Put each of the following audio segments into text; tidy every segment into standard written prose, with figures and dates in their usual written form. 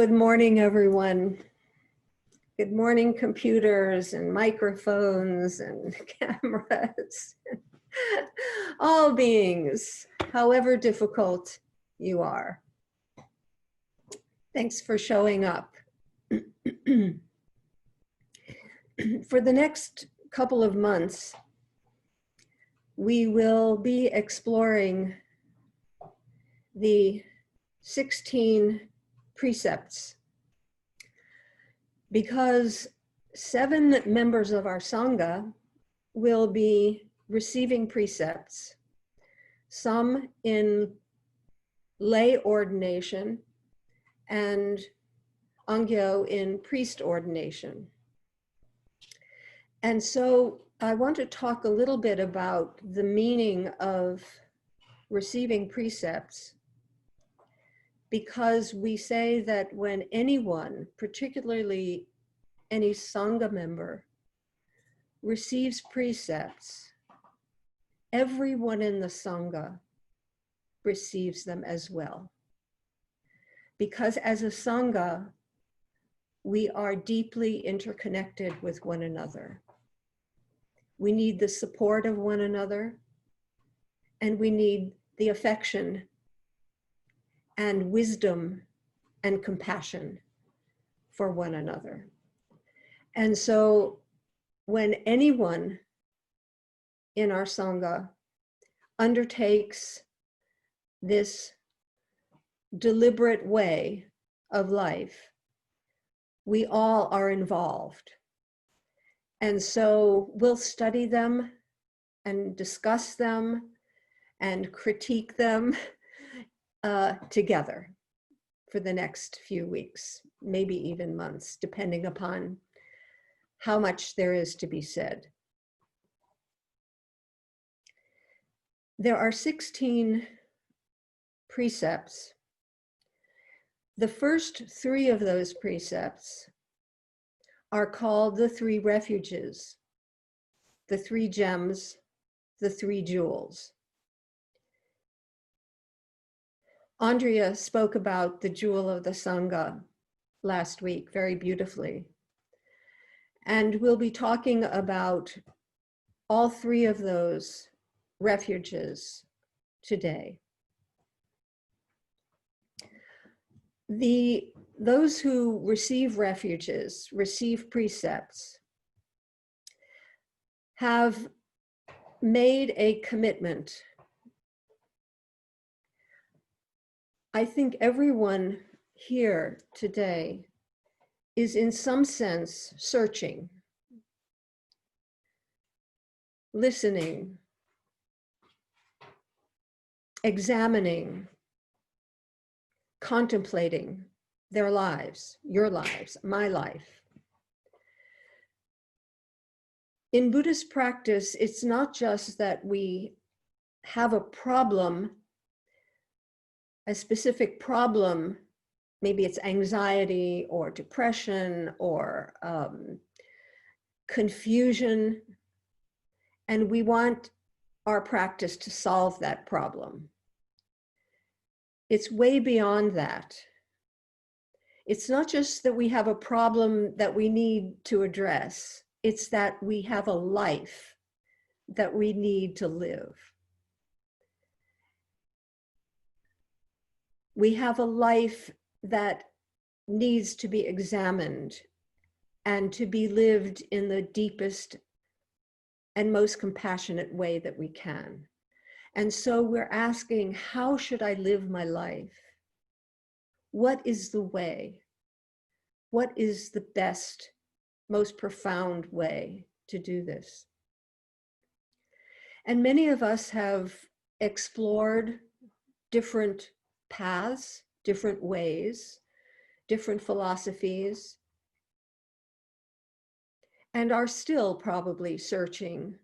Good morning, everyone. Good morning, computers and microphones and cameras. All beings, however difficult you are. Thanks for showing up. For the next couple of months, we will be exploring the 16 precepts, because 7 members of our Sangha will be receiving precepts, some in lay ordination and Angyo in priest ordination. And so I want to talk a little bit about the meaning of receiving precepts, because we say that when anyone, particularly any Sangha member, receives precepts, everyone in the Sangha receives them as well. Because as a Sangha, we are deeply interconnected with one another. We need the support of one another, and we need the affection and wisdom and compassion for one another. And so when anyone in our Sangha undertakes this deliberate way of life, we all are involved. And so we'll study them and discuss them and critique them together for the next few weeks, maybe even months, depending upon how much there is to be said. There are 16 precepts. The first 3 of those precepts are called the 3 refuges, the 3 gems, the 3 jewels. Andrea spoke about the jewel of the Sangha last week very beautifully. And we'll be talking about all 3 of those refuges today. Those who receive refuges, receive precepts, have made a commitment. I think everyone here today is in some sense searching, listening, examining, contemplating their lives, your lives, my life. In Buddhist practice, it's not just that we have a problem, a specific problem. Maybe it's anxiety or depression or confusion, and we want our practice to solve that problem. It's way beyond that. It's not just that we have a problem that we need to address, it's that we have a life that we need to live. We have a life that needs to be examined and to be lived in the deepest and most compassionate way that we can. And so we're asking, how should I live my life? What is the way? What is the best, most profound way to do this? And many of us have explored different paths, different ways, different philosophies, and are still probably searching,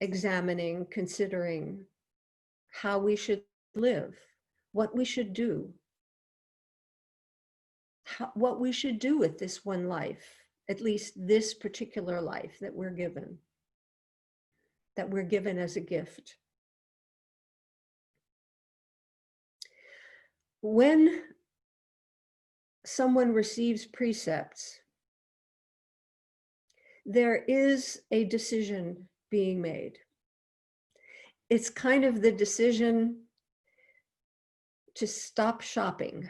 examining, considering how we should live, what we should do, what we should do with this one life, at least this particular life that we're given as a gift. When someone receives precepts, there is a decision being made. It's kind of the decision to stop shopping,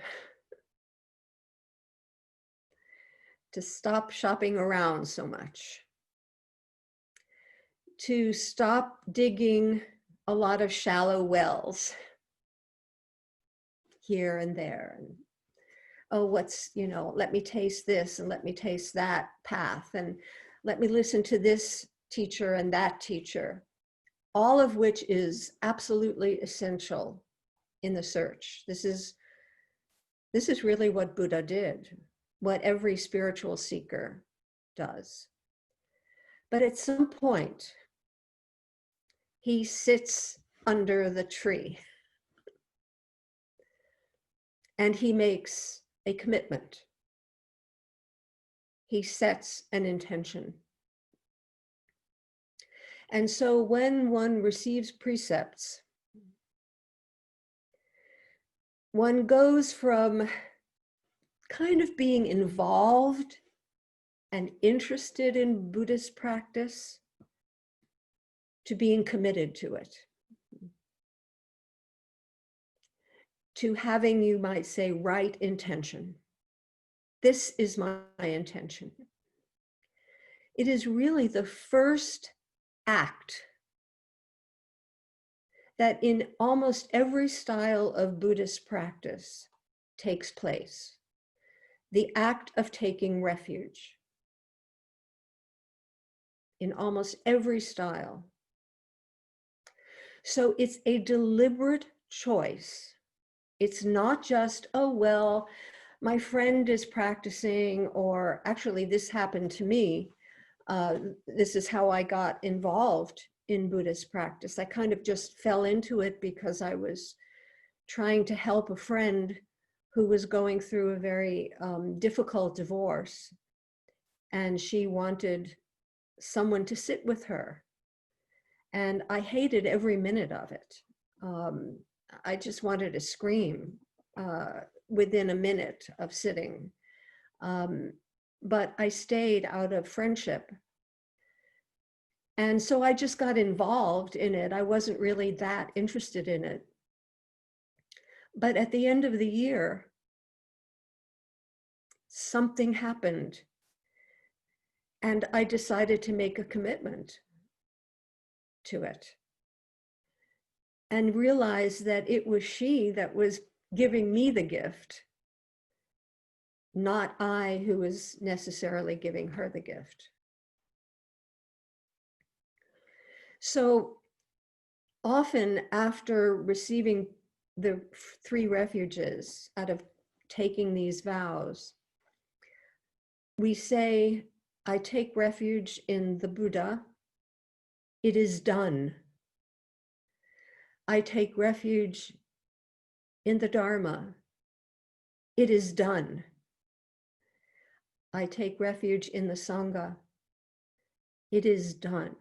to stop shopping around so much, to stop digging a lot of shallow wells here and there. And, oh, what's, let me taste this and let me taste that path and let me listen to this teacher and that teacher, all of which is absolutely essential in the search. This is really what Buddha did, what every spiritual seeker does. But at some point, he sits under the tree and he makes a commitment. He sets an intention. And so when one receives precepts, one goes from kind of being involved and interested in Buddhist practice to being committed to it, to having, you might say, right intention. This is my intention. It is really the first act that in almost every style of Buddhist practice takes place, the act of taking refuge. In almost every style. So it's a deliberate choice. It's not just, oh, well, my friend is practicing, or actually this happened to me. This is how I got involved in Buddhist practice. I kind of just fell into it because I was trying to help a friend who was going through a very difficult divorce. And she wanted someone to sit with her. And I hated every minute of it. I just wanted to scream within a minute of sitting. But I stayed out of friendship. And so I just got involved in it. I wasn't really that interested in it. But at the end of the year, something happened. And I decided to make a commitment to it and realize that it was she that was giving me the gift, not I who was necessarily giving her the gift. So often after receiving the 3 refuges, out of taking these vows, we say, I take refuge in the Buddha, it is done. I take refuge in the Dharma, it is done. I take refuge in the Sangha, it is done.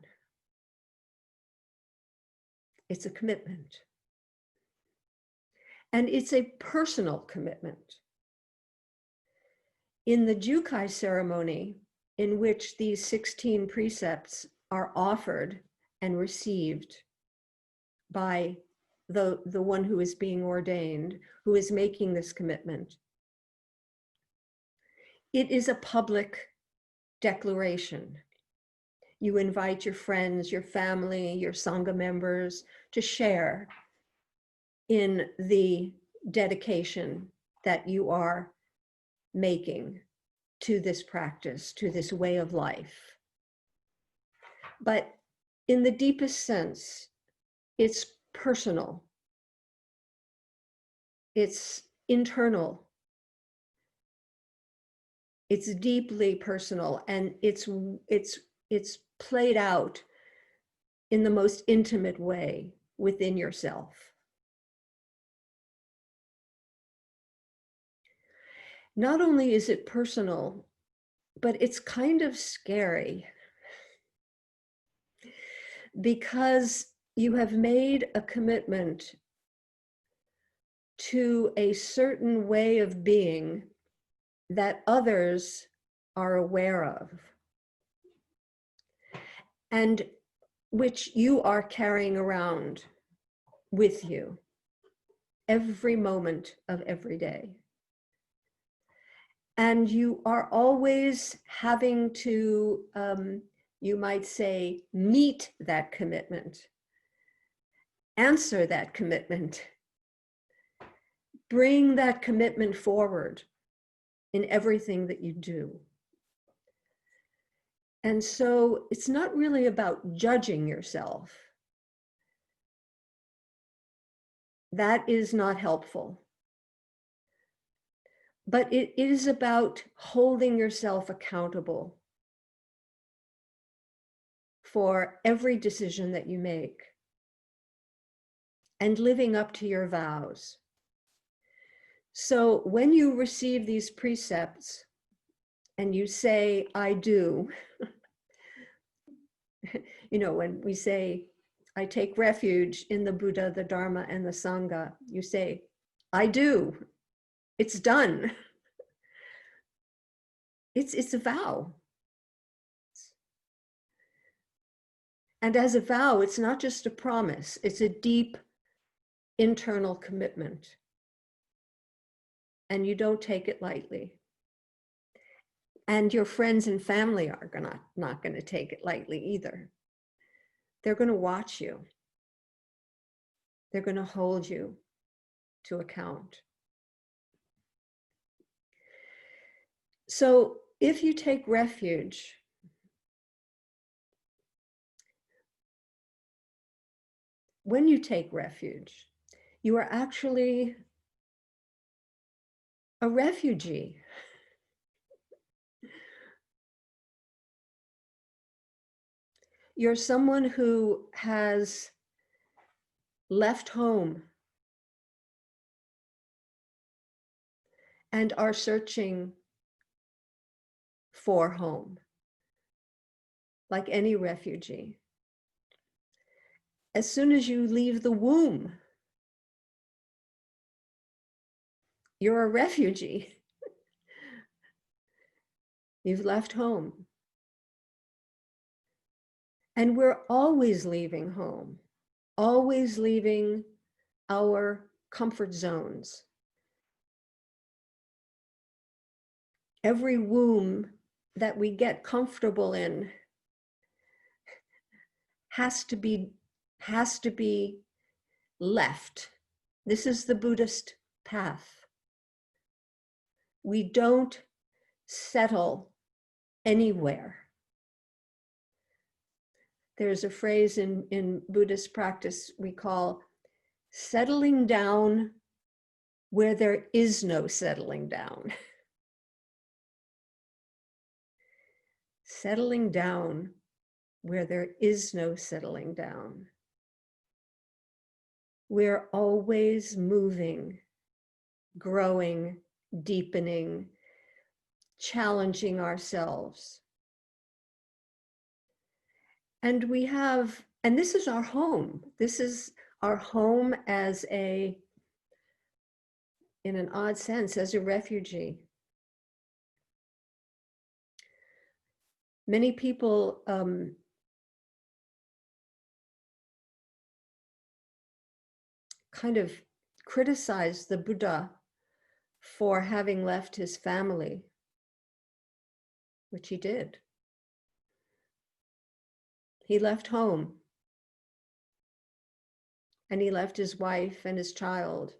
It's a commitment. And it's a personal commitment. In the Jukai ceremony, in which these 16 precepts are offered and received by the one who is being ordained, who is making this commitment, it is a public declaration. You invite your friends, your family, your Sangha members to share in the dedication that you are making to this practice, to this way of life. But in the deepest sense, it's personal, it's internal, it's deeply personal, and it's played out in the most intimate way within yourself. Not only is it personal, but it's kind of scary, because you have made a commitment to a certain way of being that others are aware of, and which you are carrying around with you every moment of every day. And you are always having to, you might say, meet that commitment, answer that commitment, bring that commitment forward in everything that you do. And so it's not really about judging yourself. That is not helpful. But it is about holding yourself accountable for every decision that you make and living up to your vows. So when you receive these precepts and you say, I do, you know, when we say, I take refuge in the Buddha, the Dharma, and the Sangha, you say, I do. It's done. It's a vow. And as a vow, it's not just a promise, it's a deep internal commitment. And you don't take it lightly. And your friends and family are not going to take it lightly either. They're going to watch you. They're going to hold you to account. So if you take refuge, when you take refuge, you are actually a refugee. You're someone who has left home and are searching for home, like any refugee. As soon as you leave the womb, you're a refugee. You've left home. And we're always leaving home, always leaving our comfort zones. Every womb that we get comfortable in has to be left. This is the Buddhist path. We don't settle anywhere. There's a phrase in Buddhist practice we call settling down where there is no settling down. Settling down where there is no settling down. We're always moving, growing, deepening, challenging ourselves. And we have, and this is our home. This is our home as in an odd sense, as a refugee. Many people kind of criticize the Buddha for having left his family, which he did. He left home, and he left his wife and his child.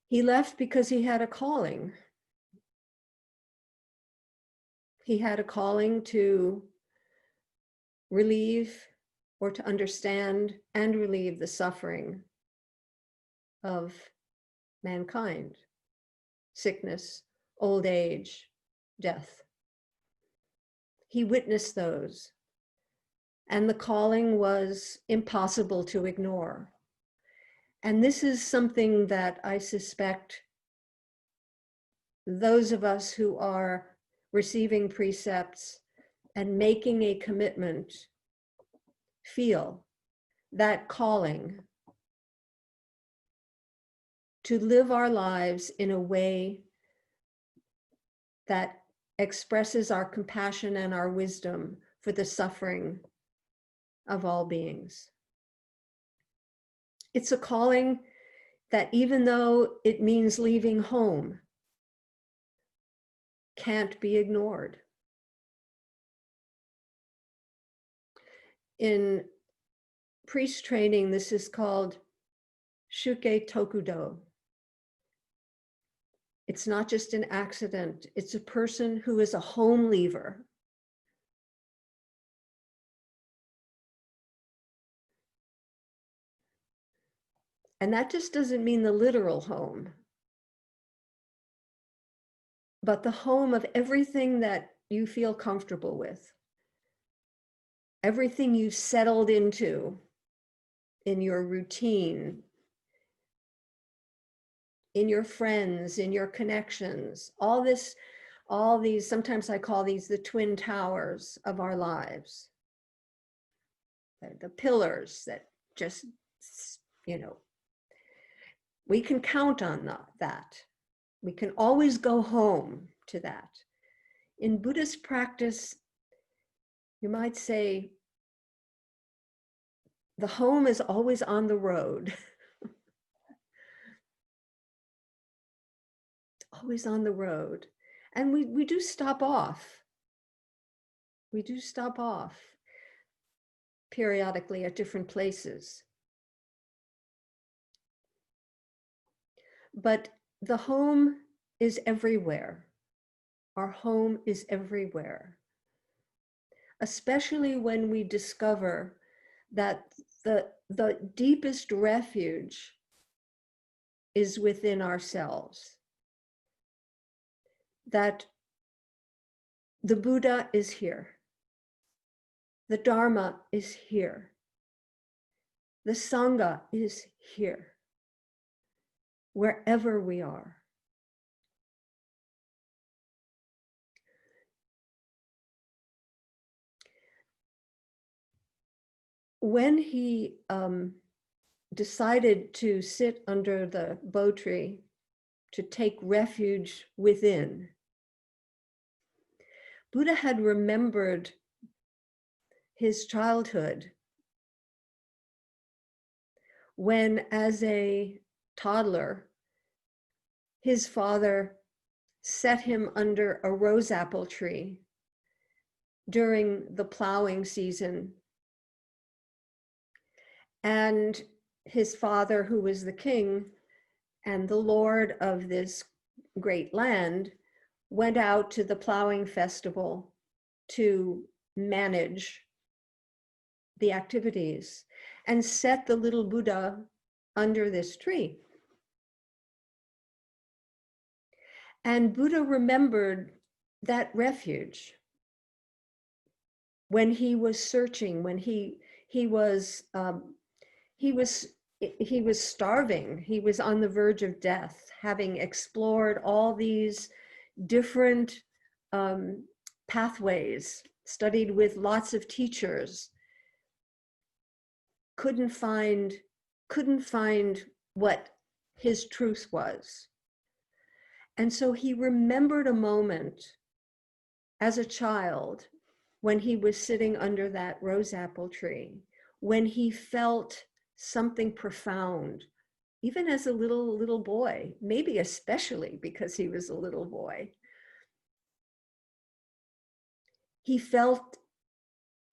He left because he had a calling. He had a calling to relieve or to understand and relieve the suffering of mankind, sickness, old age, death. He witnessed those, and the calling was impossible to ignore. And this is something that I suspect those of us who are receiving precepts and making a commitment feel, that calling to live our lives in a way that expresses our compassion and our wisdom for the suffering of all beings. It's a calling that, even though it means leaving home, can't be ignored. In priest training, this is called Shuke Tokudo. It's not just an accident, it's a person who is a home leaver. And that just doesn't mean the literal home, but the home of everything that you feel comfortable with, everything you've settled into in your routine, in your friends, in your connections, all these, sometimes I call these the twin towers of our lives. The pillars that just, we can count on that. We can always go home to that. In Buddhist practice, you might say, the home is always on the road. Always on the road. And we do stop off. We do stop off periodically at different places. But the home is everywhere. Our home is everywhere. Especially when we discover that the deepest refuge is within ourselves. That the Buddha is here. The Dharma is here. The Sangha is here. Wherever we are. When he decided to sit under the bo tree to take refuge within, Buddha had remembered his childhood when, as a toddler, his father set him under a rose apple tree during the plowing season. And his father, who was the king and the lord of this great land, went out to the plowing festival to manage the activities and set the little Buddha under this tree. And Buddha remembered that refuge when he was searching, when he was starving. He was on the verge of death, having explored all these different pathways, studied with lots of teachers, couldn't find what his truth was. And so he remembered a moment as a child when he was sitting under that rose apple tree, when he felt something profound, even as a little boy, maybe especially because he was a little boy. He felt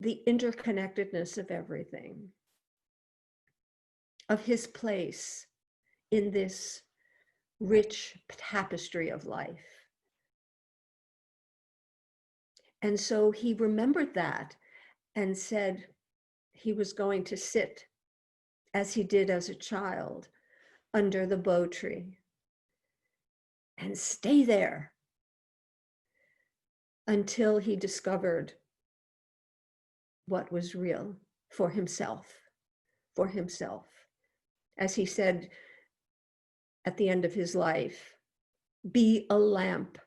the interconnectedness of everything, of his place in this rich tapestry of life. And so he remembered that and said he was going to sit, as he did as a child, under the bo tree and stay there until he discovered what was real for himself. As he said at the end of his life, be a lamp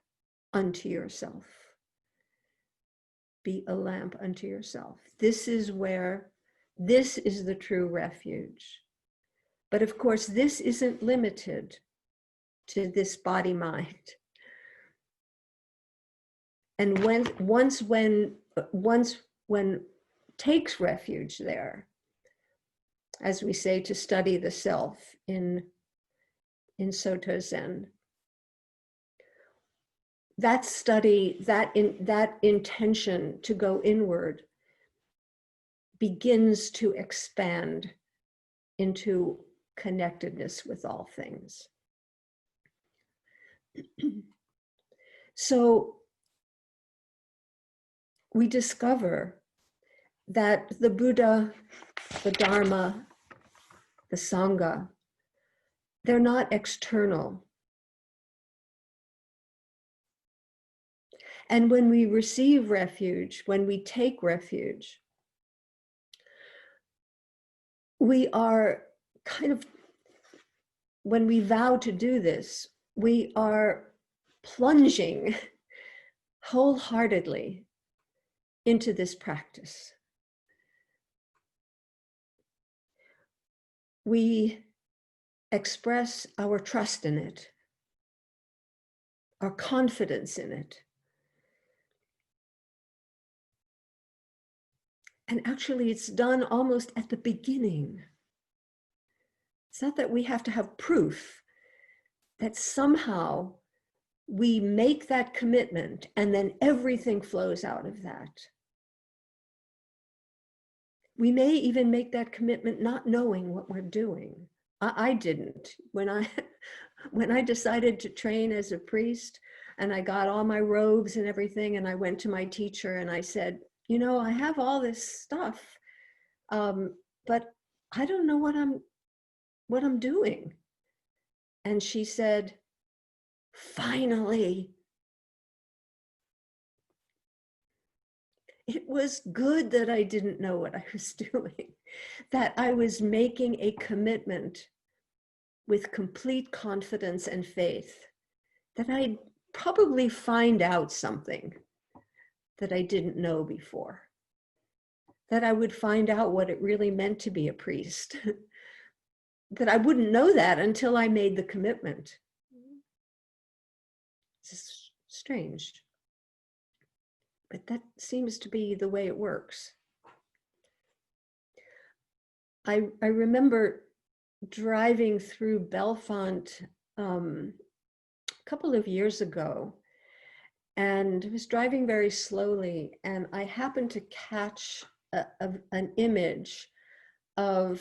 unto yourself. Be a lamp unto yourself. This is the true refuge. But of course, this isn't limited to this body mind. And when takes refuge there, as we say, to study the self in Soto Zen, that study, that intention to go inward begins to expand into connectedness with all things. So we discover that the Buddha, the Dharma, the Sangha, they're not external. And when we receive refuge, when we take refuge, we are kind of, when we vow to do this, we are plunging wholeheartedly into this practice. We express our trust in it, our confidence in it. And actually, it's done almost at the beginning. It's not that we have to have proof, that somehow we make that commitment and then everything flows out of that. We may even make that commitment not knowing what we're doing. I didn't. When I decided to train as a priest and I got all my robes and everything, and I went to my teacher and I said, you know, I have all this stuff, but I don't know what I'm doing. And she said, finally. It was good that I didn't know what I was doing, that I was making a commitment with complete confidence and faith that I'd probably find out something that I didn't know before, that I would find out what it really meant to be a priest, that I wouldn't know that until I made the commitment. It's strange. But that seems to be the way it works. I remember driving through Belfont a couple of years ago, and I was driving very slowly, and I happened to catch an image of,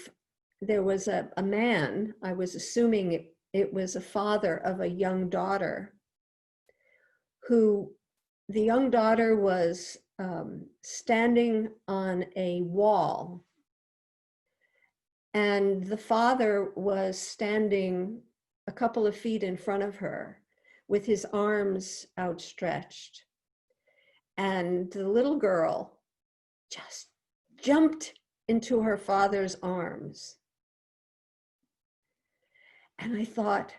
there was a man, I was assuming it was a father of a young daughter, who the young daughter was standing on a wall, and the father was standing a couple of feet in front of her with his arms outstretched. And the little girl just jumped into her father's arms. And I thought,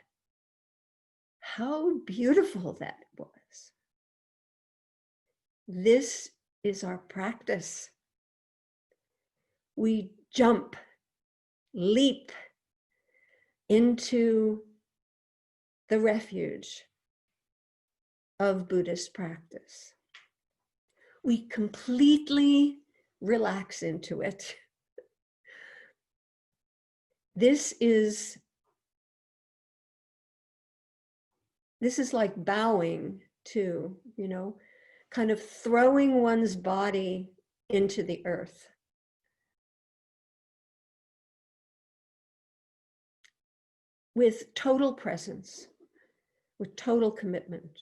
how beautiful that was. This is our practice. We jump, leap into the refuge of Buddhist practice. We completely relax into it. This is like bowing to, you know, kind of throwing one's body into the earth. With total presence, with total commitment.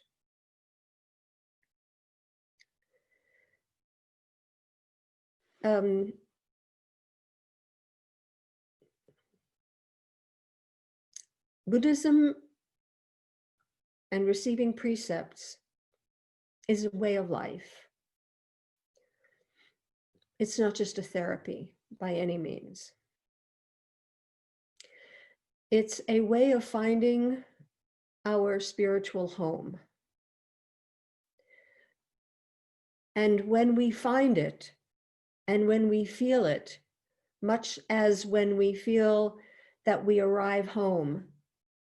Buddhism and receiving precepts is a way of life. It's not just a therapy by any means. It's a way of finding our spiritual home. And when we find it, and when we feel it, much as when we feel that we arrive home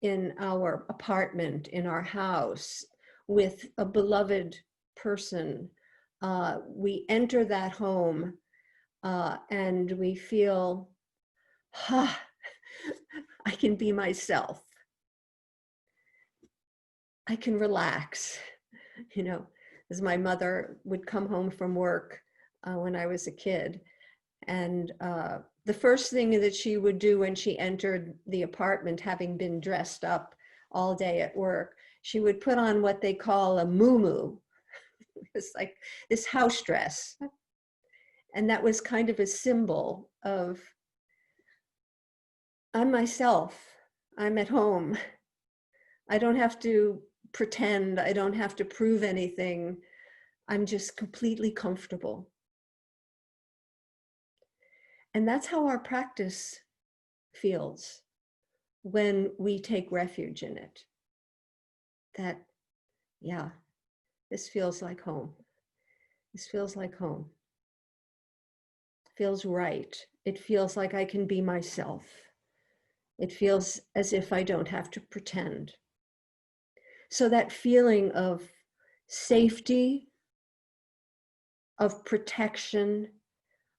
in our apartment, in our house, with a beloved person, we enter that home and we feel, ha, I can be myself. I can relax, you know, as my mother would come home from work when I was a kid. And the first thing that she would do when she entered the apartment, having been dressed up all day at work, she would put on what they call a muumuu. It's like this house dress. And that was kind of a symbol of, I'm myself, I'm at home. I don't have to pretend, I don't have to prove anything. I'm just completely comfortable. And that's how our practice feels when we take refuge in it. That, yeah, this feels like home. This feels like home. It feels right. It feels like I can be myself. It feels as if I don't have to pretend. So that feeling of safety, of protection,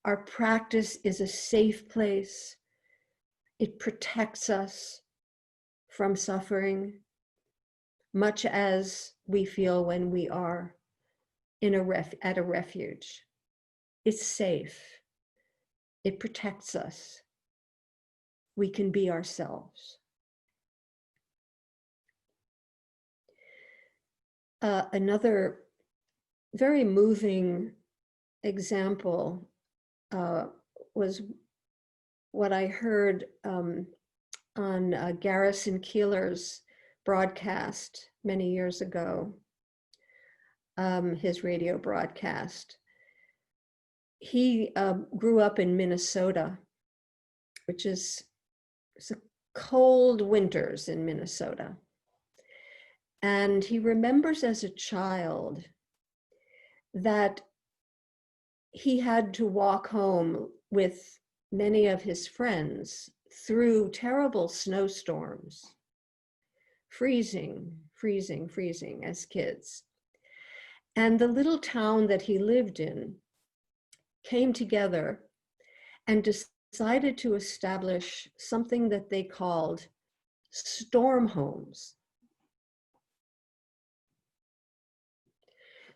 our practice is a safe place. It protects us from suffering, much as we feel when we are at a refuge. It's safe. It protects us. We can be ourselves. Another very moving example was what I heard on Garrison Keillor's broadcast many years ago, his radio broadcast. He grew up in Minnesota, which is cold winters in Minnesota. And he remembers as a child that he had to walk home with many of his friends through terrible snowstorms, freezing as kids. And the little town that he lived in came together and decided to establish something that they called storm homes.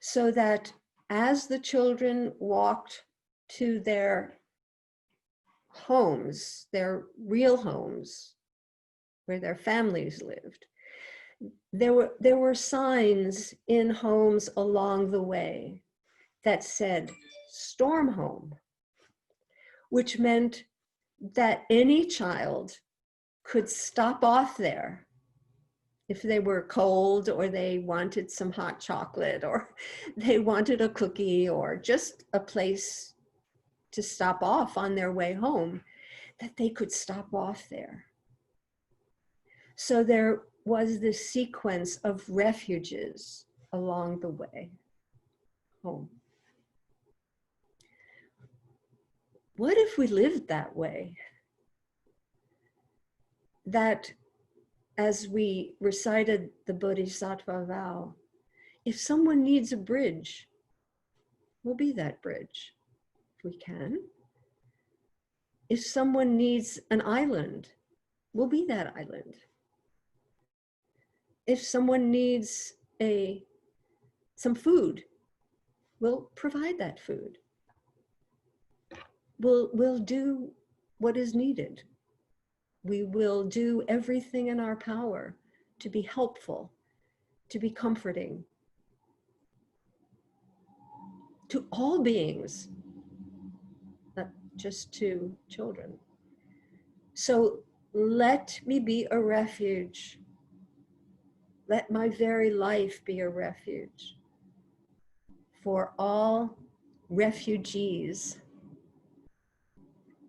So that as the children walked to their homes, their real homes, where their families lived, there were signs in homes along the way that said storm home, which meant that any child could stop off there if they were cold, or they wanted some hot chocolate, or they wanted a cookie, or just a place to stop off on their way home, that they could stop off there. So there was this sequence of refuges along the way home. What if we lived that way? That, as we recited the Bodhisattva vow, if someone needs a bridge, we'll be that bridge if we can. If someone needs an island, we'll be that island. If someone needs some food, we'll provide that food. We'll do what is needed. We will do everything in our power to be helpful, to be comforting to all beings, not just to children. So let me be a refuge. Let my very life be a refuge for all refugees.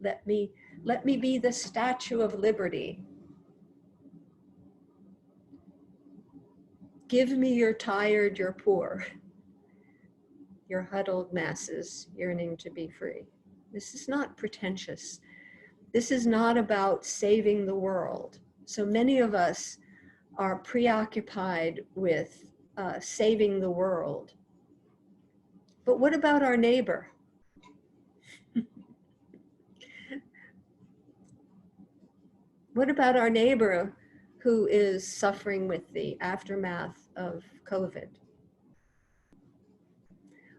Let me be the Statue of Liberty. Give me your tired, your poor, your huddled masses yearning to be free. This is not pretentious. This is not about saving the world. So many of us are preoccupied with saving the world. But what about our neighbor? What about our neighbor who is suffering with the aftermath of COVID?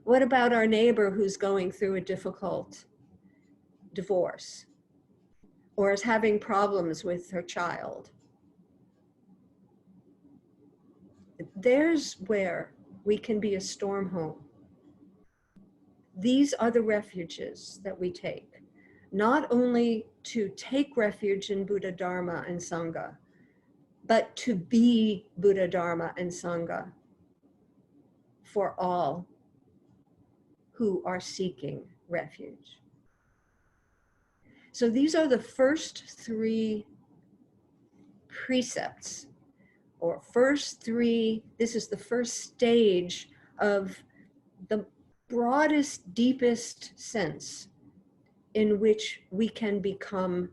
What about our neighbor who's going through a difficult divorce or is having problems with her child? There's where we can be a storm home. These are the refuges that we take, not only to take refuge in Buddha, Dharma, and Sangha, but to be Buddha, Dharma, and Sangha for all who are seeking refuge. So these are the first three precepts, or first three, this is the first stage of the broadest, deepest sense in which we can become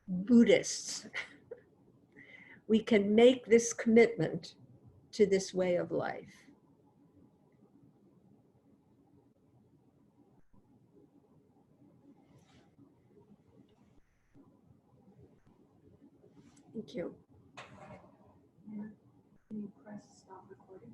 Buddhists. We can make this commitment to this way of life. Thank you. Can you press stop recording?